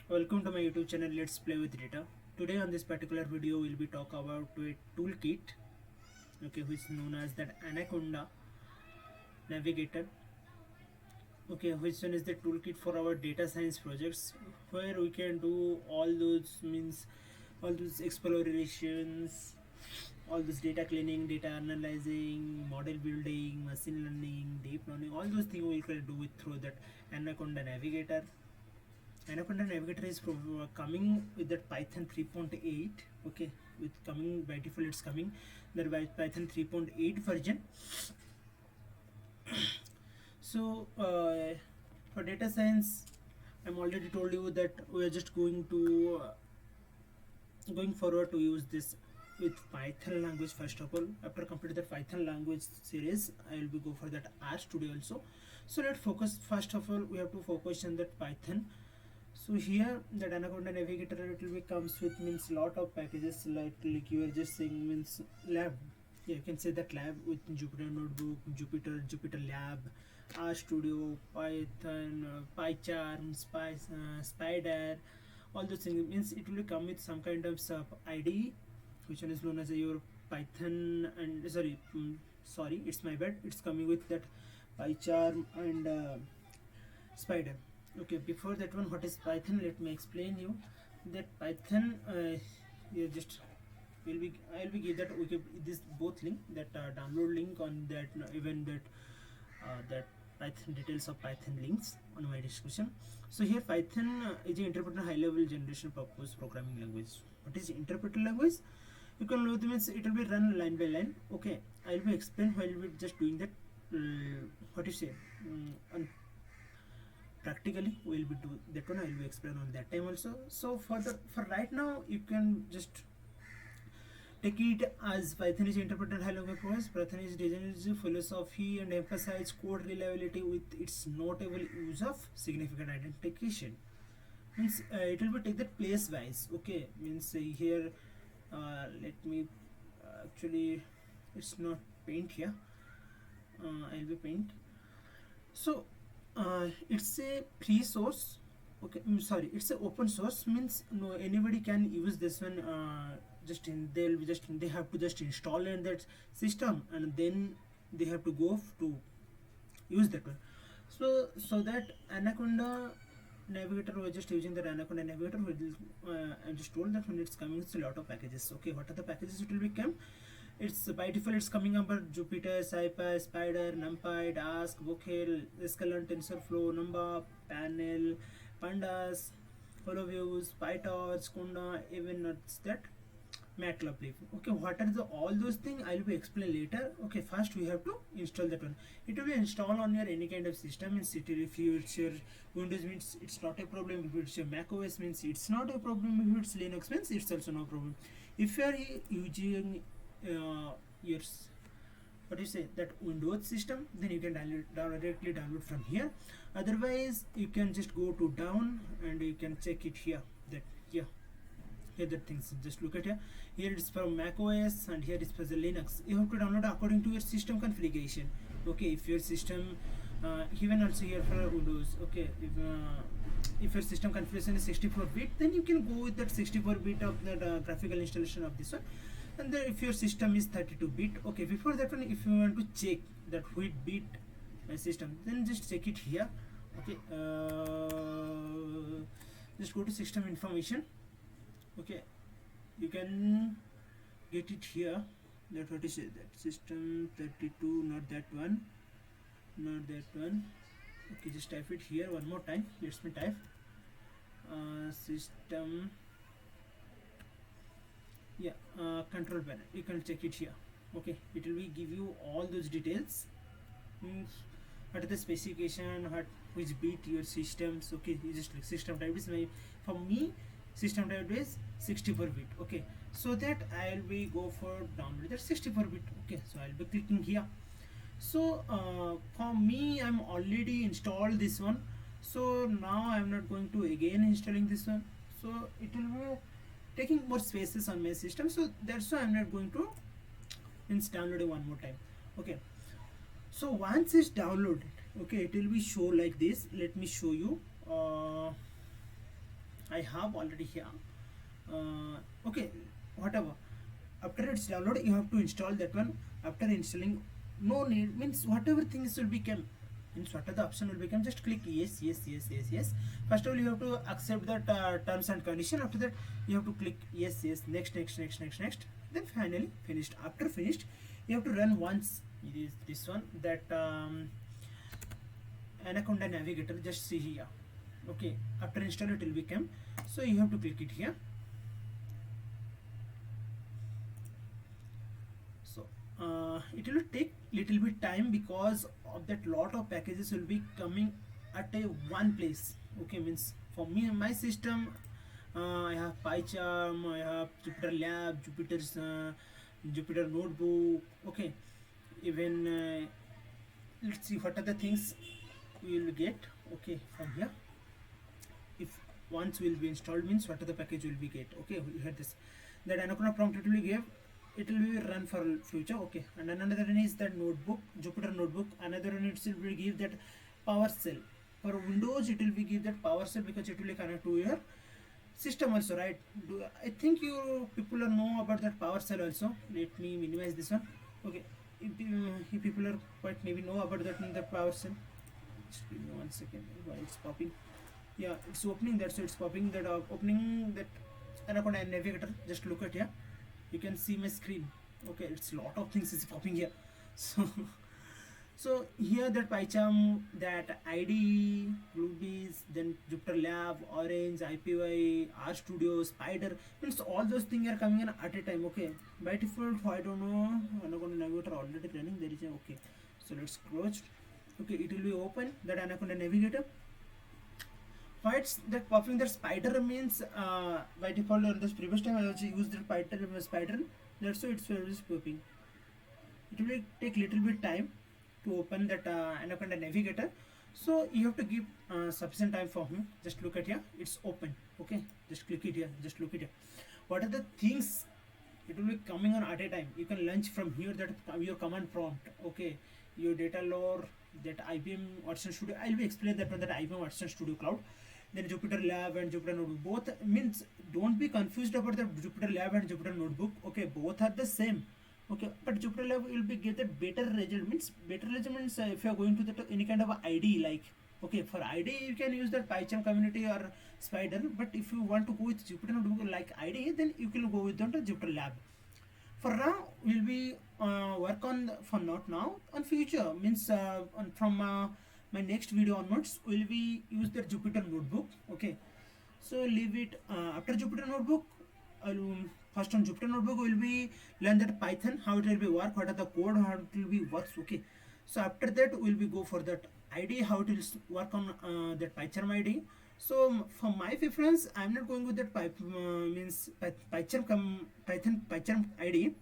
Welcome to my YouTube channel Let's Play with Data. Today on this particular video we'll be talk about a toolkit, which is known as that Anaconda Navigator. Which one is the toolkit for our data science projects, where we can do all those explorations, all this data cleaning, data analyzing, model building, machine learning, deep learning, all those things we can do it through that Anaconda Navigator. Anaconda Navigator is coming with that Python 3.8. With coming by default, it's coming that by Python 3.8 version. So for data science, I'm already told you that we are just going forward to use this with Python language. First of all, after completing the Python language series, I will be go for that RStudio also. So let's focus. First of all, we have to focus on that Python. So here that Anaconda Navigator, it will be comes with means lot of packages, like you are just saying means lab. Yeah, you can say that lab with Jupyter Notebook, Jupyter Lab, RStudio, Python, PyCharm, Spider, all those things. Means it will come with some kind of IDE, which one is known as your Python and sorry, it's my bad. It's coming with that PyCharm and Spider. Before that one, what is Python? Let me explain you that Python. You just I'll be give that this both link, that download link on that, even that Python details of Python links on my description. So here Python is an interpreter high level generation purpose programming language. What is interpreter language? You can know the means it will be run line by line. I'll be explain while we just doing that. What you say? On practically we'll be do that one. I will explain on that time also. So for right now, you can just take it as Python is interpreted high level process. Python is designed philosophy and emphasize code reliability with its notable use of significant identification. Means it will be take that place wise. Means here let me actually, it's not paint here. I'll be paint. So it's a free source. It's a open source, means no anybody can use this one. They have to just install in that system, and then they have to go to use that one. So that Anaconda Navigator, we're just using that Anaconda Navigator. I just told that when it's coming, it's a lot of packages. What are the packages it will become? It's by default, it's coming under Jupyter, SciPy, Spider, NumPy, Dask, Vocal, Escalon, TensorFlow, Numba, Panel, Pandas, HoloViews, PyTorch, Conda, even it's that Matplotlib. What are all those things I'll be explain later. First we have to install that one. It will be installed on your any kind of system. If it's your Windows, means it's not a problem. If it's your Mac OS, means it's not a problem. If it's Linux, means it's also no problem. If you are using your that Windows system, then you can directly download from here. Otherwise, you can just go to down and you can check it here. Here the things, just look at here. Here it's for Mac OS and here it's for the Linux. You have to download according to your system configuration. If your system even also here for Windows. If your system configuration is 64-bit, then you can go with that 64-bit of that graphical installation of this one. And then if your system is 32-bit, before that one, if you want to check that which bit my system, then just check it here. Just go to system information. You can get it here. That what is it? That system 32, not that one. Just type it here one more time. Let me type system. Control panel. You can check it here. It will be give you all those details. What are the specification? Which bit your systems? You just like system type is for me. System type is 64-bit. So that I'll be go for download that 64-bit. So I'll be clicking here. So for me, I'm already installed this one. So now I'm not going to again installing this one. So it will be taking more spaces on my system. So that's why I'm not going to download it one more time. So once it's downloaded, it will be show like this. Let me show you. I have already here. Okay, whatever. After it's downloaded, you have to install that one. After installing, no need means whatever things will become, means what are the option will become, just click yes, yes, yes, yes, yes. First of all, you have to accept that terms and condition. After that, you have to click yes, yes, next, next, next, next, next. Then finally finished. After finished, you have to run once. It is this one, that Anaconda Navigator. Just see here. Okay, after install it will become. So you have to click it here. So it will take little bit time because of that lot of packages will be coming at a one place. Okay, means for me my system, I have PyCharm, I have Jupyter Lab, Jupyter Notebook. Okay, even let's see what are the things we will get. Okay, from here, if once will be installed means what are the package will be get. Okay, we had this, that Anaconda prompt it will give, it will be run for future. Okay, and another one is that notebook, Jupyter Notebook. Another one it will give that PowerShell. For Windows it will be give that PowerShell because it will connect to your system also, right? I think you people are know about that PowerShell also. Let me minimize this one. Okay, if people are quite maybe know about that PowerShell. Just give me 1 second while it's popping. Yeah, it's opening that, so it's popping that, opening that Anaconda Navigator. Just look at here, you can see my screen. Okay, it's lot of things is popping here. So so here that PyCharm, that IDE, Bluebees, then Jupyter Lab, Orange, IPY, RStudio, Spider, means all those things are coming in at a time. Okay, by default, I don't know, Anaconda Navigator already running, there is a, okay, so let's close. Okay, it will be open that Anaconda Navigator. Why it's that popping that Spider means by default on this previous time I also used the Spider, that's why it's popping. It will take little bit time to open that Anaconda Navigator, so you have to give sufficient time for him. Just look at here, it's open. Okay, just click it here, just look at here. What are the things it will be coming on at a time? You can launch from here, that your command prompt. Okay, your data lore, that IBM Watson Studio, I'll be explain that one, that IBM Watson Studio Cloud. Then Jupyter Lab and Jupyter Notebook, both means don't be confused about the Jupyter Lab and Jupyter Notebook. Okay, both are the same. Okay, but Jupyter Lab will be get a better result. Means better result means if you are going to the any kind of IDE, like, okay, for IDE you can use that PyCharm community or Spider, but if you want to go with Jupyter Notebook like IDE, then you can go with the Jupyter Lab. For now we'll be work on for not now, on future means from my next video onwards will be use the Jupyter Notebook. Okay, so leave it after Jupyter Notebook. First on Jupyter Notebook will be learn that Python, how it will be work, what are the code, how it will be works. Okay, so after that we'll be go for that IDE, how it will work on that PyCharm IDE. So for my preference, I'm not going with that PyCharm IDE.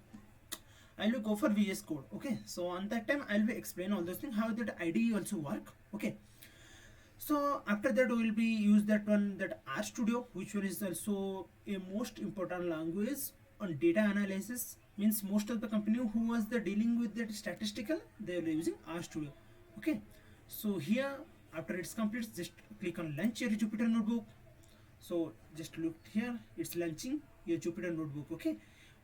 I will go for VS Code. Okay, so on that time I will explain all those things, how that IDE also work. Okay, so after that we will be use that one, that RStudio, which one is also a most important language on data analysis. Means most of the company who was the dealing with that statistical, they are using RStudio. Okay, so here after it's complete, just click on launch your Jupyter Notebook. So just look here, it's launching your Jupyter Notebook. Okay,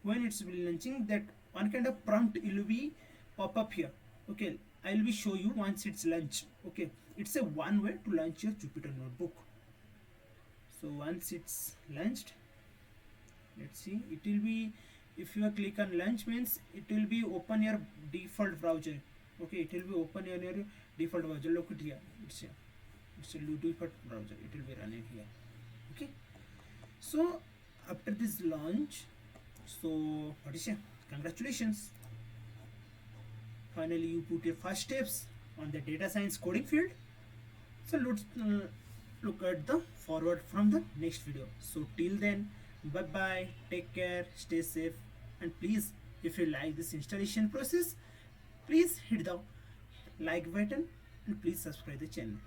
when it's launching, that one kind of prompt will be pop up here. Okay, I will be show you once it's launched. Okay, it's a one way to launch your Jupyter Notebook. So once it's launched, let's see, it will be, if you click on launch means it will be open your default browser. Okay, it will be open your default browser. Look at here, it's a default browser, it will be running here. Okay, so after this launch, so what is here, congratulations, finally you put your first steps on the data science coding field. So let's look at the forward from the next video. So till then, bye bye, take care, stay safe, and please, if you like this installation process, please hit the like button and please subscribe the channel.